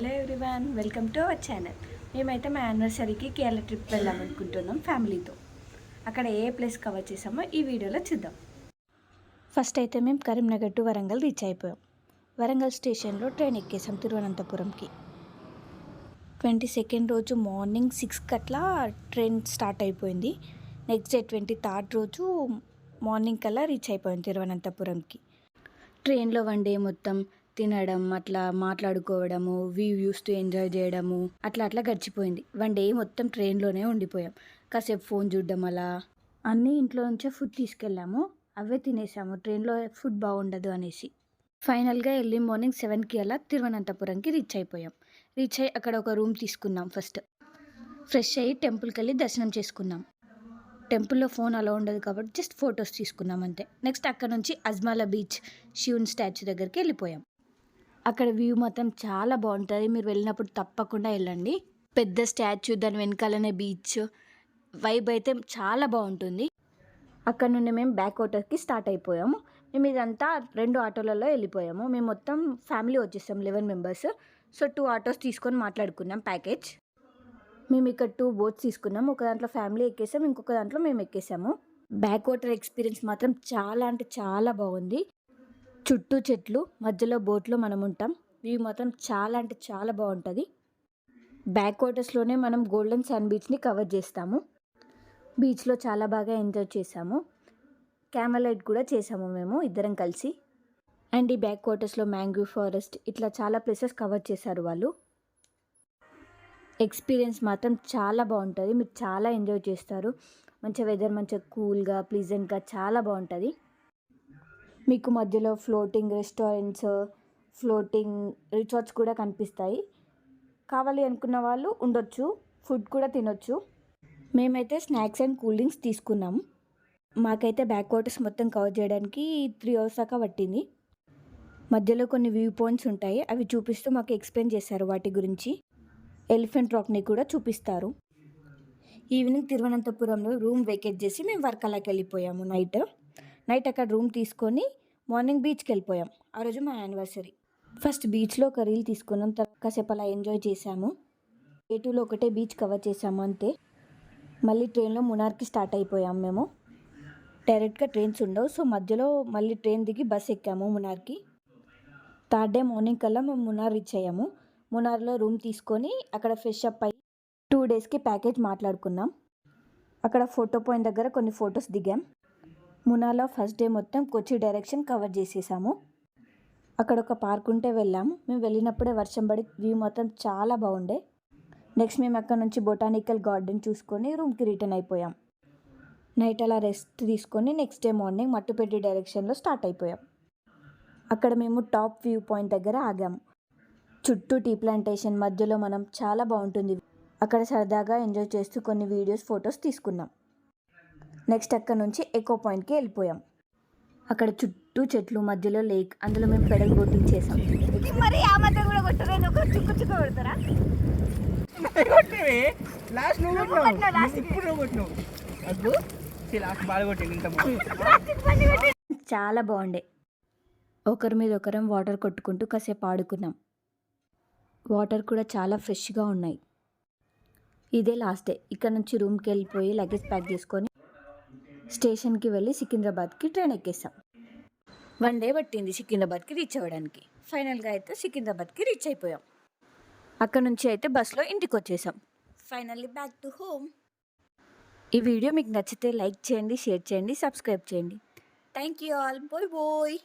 Hello everyone, welcome to our channel. మేమైతే మా యానివర్సరీకి Kerala trip వెళ్ళామనుకుంటున్నాం ఫ్యామిలీతో. అక్కడ ఏ ప్లేస్ కవర్ చేసామో ఈ వీడియోలో చూద్దాం. ఫస్ట్ అయితే మేము కరీంనగర్ టు వరంగల్ రీచ్ అయిపోయాం. వరంగల్ స్టేషన్లో ట్రైన్ ఎక్కేసాం తిరువనంతపురంకి. 22nd రోజు మార్నింగ్ 6కి అట్లా ట్రైన్ స్టార్ట్ అయిపోయింది. నెక్స్ట్ డే 23rd రోజు మార్నింగ్ కల్లా రీచ్ అయిపోయాం తిరువనంతపురంకి. ట్రైన్లో వన్ డే మొత్తం తినడం, అట్లా మాట్లాడుకోవడము, వ్యూ చూస్తూ ఎంజాయ్ చేయడము అట్లా గడిచిపోయింది. వన్ డే మొత్తం ట్రైన్లోనే ఉండిపోయాం. కాసేపు ఫోన్ చూడడం, అలా అన్నీ ఇంట్లో నుంచే ఫుడ్ తీసుకెళ్ళాము, అవే తినేసాము. ట్రైన్లో ఫుడ్ బాగుండదు అనేసి ఫైనల్గా ఎర్లీ మార్నింగ్ 7కి అలా తిరువనంతపురంకి రీచ్ అయిపోయాం. రీచ్ అయ్యి అక్కడ ఒక రూమ్ తీసుకున్నాం. ఫస్ట్ ఫ్రెష్ అయ్యి టెంపుల్కి వెళ్ళి దర్శనం చేసుకున్నాం. టెంపుల్లో ఫోన్ అలా ఉండదు కాబట్టి జస్ట్ ఫొటోస్ తీసుకున్నాం అంతే. నెక్స్ట్ అక్కడ నుంచి అజ్మాలా బీచ్, శివుని స్టాచ్యూ దగ్గరికి వెళ్ళిపోయాం. అక్కడ వ్యూ మాత్రం చాలా బాగుంటుంది. మీరు వెళ్ళినప్పుడు తప్పకుండా వెళ్ళండి. పెద్ద స్టాచ్యూ, దాని వెనకాలనే బీచ్, వైబ్ అయితే చాలా బాగుంటుంది. అక్కడ నుండి మేము బ్యాక్ వాటర్కి స్టార్ట్ అయిపోయాము. మేము ఇదంతా 2 ఆటోలలో వెళ్ళిపోయాము. మేము మొత్తం ఫ్యామిలీ వచ్చేసాం, 11 మెంబర్స్. సో 2 ఆటోస్ తీసుకొని మాట్లాడుకున్నాం ప్యాకేజ్. మేము ఇక్కడ 2 బోట్స్ తీసుకున్నాం. ఒక దాంట్లో ఫ్యామిలీ ఎక్కేసాం, ఇంకొక దాంట్లో మేము ఎక్కేసాము. బ్యాక్ వాటర్ ఎక్స్పీరియన్స్ మాత్రం చాలా అంటే చాలా బాగుంది. చుట్టూ చెట్లు, మధ్యలో బోట్లో మనం ఉంటాం. వ్యూ మాత్రం చాలా అంటే చాలా బాగుంటుంది. బ్యాక్ వాటర్స్లోనే మనం గోల్డెన్ శాండ్ బీచ్ని కవర్ చేస్తాము. బీచ్లో చాలా బాగా ఎంజాయ్ చేసాము. క్యామెల్ రైడ్ కూడా చేసాము మేము ఇద్దరం కలిసి. అండ్ ఈ బ్యాక్ వాటర్స్లో మ్యాంగ్రూవ్ ఫారెస్ట్, ఇట్లా చాలా ప్లేసెస్ కవర్ చేశారు వాళ్ళు. ఎక్స్పీరియన్స్ మాత్రం చాలా బాగుంటుంది. మీరు చాలా ఎంజాయ్ చేస్తారు. మంచిగా వెదర్ మంచిగా కూల్గా ప్లీజెంట్గా చాలా బాగుంటుంది. మీకు మధ్యలో ఫ్లోటింగ్ రెస్టారెంట్స్, ఫ్లోటింగ్ రిసార్ట్స్ కూడా కనిపిస్తాయి. కావాలి అనుకున్న వాళ్ళు ఉండొచ్చు, ఫుడ్ కూడా తినొచ్చు. మేమైతే స్నాక్స్ అండ్ కూల్ డ్రింక్స్ తీసుకున్నాము. మాకైతే బ్యాక్ వాటర్స్ మొత్తం కవర్ చేయడానికి 3 hours దాకా పట్టింది. మధ్యలో కొన్ని వ్యూ పాయింట్స్ ఉంటాయి, అవి చూపిస్తూ మాకు ఎక్స్ప్లెయిన్ చేశారు వాటి గురించి. ఎలిఫెంట్ రాక్ని కూడా చూపిస్తారు. ఈవినింగ్ తిరువనంతపురంలో రూమ్ వేకేట్ చేసి మేము వర్కలాకి వెళ్ళిపోయాము. నైట్ అక్కడ రూమ్ తీసుకొని మార్నింగ్ బీచ్కి వెళ్ళిపోయాం. ఆ రోజు మా యానివర్సరీ. ఫస్ట్ బీచ్లో ఒక రీల్ తీసుకున్నాం, కాసేపు అలా ఎంజాయ్ చేసాము. A2లో ఒకటే బీచ్ కవర్ చేసాము అంతే. మళ్ళీ ట్రైన్లో మునార్కి స్టార్ట్ అయిపోయాం మేము. డైరెక్ట్గా ట్రైన్స్ ఉండవు, సో మధ్యలో మళ్ళీ ట్రైన్ దిగి బస్ ఎక్కాము మునార్కి. 3rd డే మార్నింగ్ కల్లా మేము మునార్ రీచ్ అయ్యాము. మునార్లో రూమ్ తీసుకొని అక్కడ ఫ్రెష్ అప్ అయ్యి 2 daysకి ప్యాకేజ్ మాట్లాడుకున్నాం. అక్కడ ఫోటో పాయింట్ దగ్గర కొన్ని ఫొటోస్ దిగాం. మునార్లో ఫస్ట్ డే మొత్తం కొచ్చి డైరెక్షన్ కవర్ చేసేసాము. అక్కడ ఒక పార్క్ ఉంటే వెళ్ళాము. మేము వెళ్ళినప్పుడే వర్షం పడి వ్యూ మొత్తం చాలా బాగుండే. నెక్స్ట్ మేము అక్కడ నుంచి బొటానికల్ గార్డెన్ చూసుకొని రూమ్కి రిటర్న్ అయిపోయాం. నైట్ అలా రెస్ట్ తీసుకొని నెక్స్ట్ డే మార్నింగ్ మట్టుపెట్టి డైరెక్షన్లో స్టార్ట్ అయిపోయాం. అక్కడ మేము టాప్ వ్యూ పాయింట్ దగ్గర ఆగాము. చుట్టూ టీ ప్లాంటేషన్ మధ్యలో మనం చాలా బాగుంటుంది. అక్కడ సరదాగా ఎంజాయ్ చేస్తూ కొన్ని వీడియోస్, ఫొటోస్ తీసుకున్నాం. నెక్స్ట్ అక్కడ నుంచి ఎకో పాయింట్కి వెళ్ళిపోయాం. అక్కడ చుట్టూ చెట్లు, మధ్యలో లేక్, అందులో మేము పెడల్ బోటింగ్ చేసాం. చాలా బాగుండే. ఒకరి మీద ఒకరం వాటర్ కొట్టుకుంటూ కాసేపు ఆడుకున్నాం. వాటర్ కూడా చాలా ఫ్రెష్గా ఉన్నాయి. ఇదే లాస్ట్ డే. ఇక్కడ నుంచి రూమ్కి వెళ్ళిపోయి లగేజ్ ప్యాక్ చేసుకొని స్టేషన్కి వెళ్ళి సికింద్రాబాద్కి ట్రైన్ ఎక్కేసాం. 1 day పట్టింది సికింద్రాబాద్కి రీచ్ అవ్వడానికి. ఫైనల్గా అయితే సికింద్రాబాద్కి రీచ్ అయిపోయాం. అక్కడ నుంచి అయితే బస్లో ఇంటికి వచ్చేసాం. Finally back to home. ఈ వీడియో మీకు నచ్చితే లైక్ చేయండి, షేర్ చేయండి, సబ్స్క్రైబ్ చేయండి. Thank you all. Bye bye.